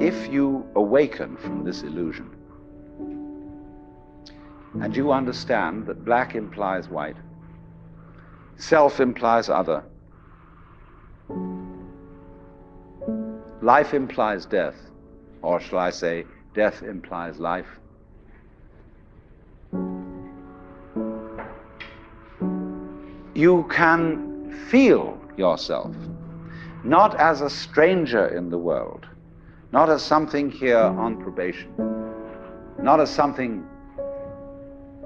if you awaken from this illusion, and you understand that black implies white, self implies other, life implies death, or shall I say, death implies life, you can feel yourself not as a stranger in the world, not as something here on probation, not as something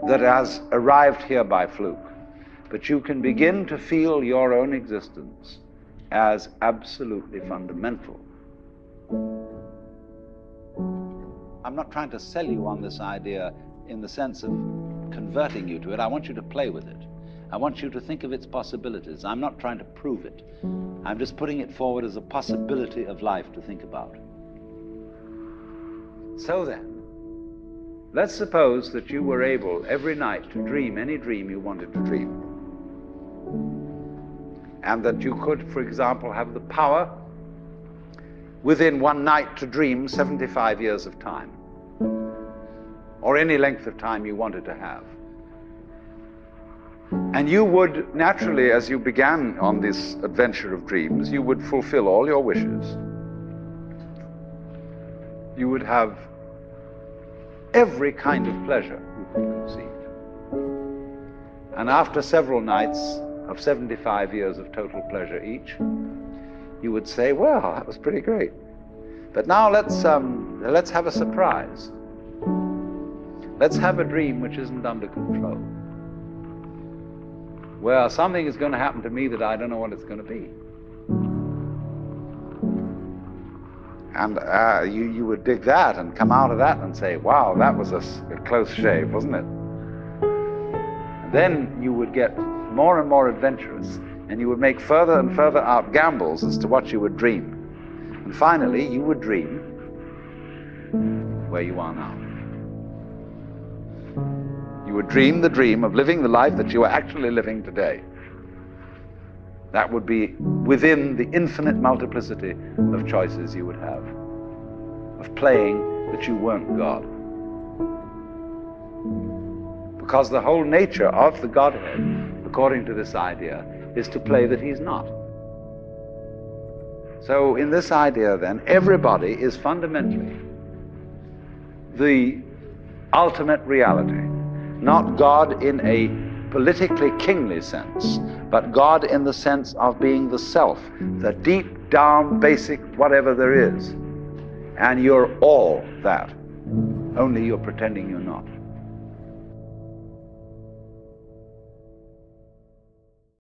that has arrived here by fluke, but you can begin to feel your own existence as absolutely fundamental. I'm not trying to sell you on this idea in the sense of converting you to it. I want you to play with it. I want you to think of its possibilities. I'm not trying to prove it. I'm just putting it forward as a possibility of life to think about. So then, let's suppose that you were able every night to dream any dream you wanted to dream. And that you could, for example, have the power within one night to dream 75 years of time, or any length of time you wanted to have. And you would naturally, as you began on this adventure of dreams, you would fulfill all your wishes. You would have every kind of pleasure you could conceive. And after several nights of 75 years of total pleasure each, you would say, well, that was pretty great. But now let's have a surprise. Let's have a dream which isn't under control. Well, something is going to happen to me that I don't know what it's going to be. And you would dig that and come out of that and say, wow, that was a close shave, wasn't it? And then you would get more and more adventurous, and you would make further and further out gambles as to what you would dream. And finally, you would dream where you are now. You would dream the dream of living the life that you are actually living today. That would be within the infinite multiplicity of choices you would have, of playing that you weren't God. Because the whole nature of the Godhead, according to this idea, is to play that he's not. So in this idea then, everybody is fundamentally the ultimate reality. Not God in a politically kingly sense, but God in the sense of being the self, the deep down basic whatever there is. And you're all that, only you're pretending you're not.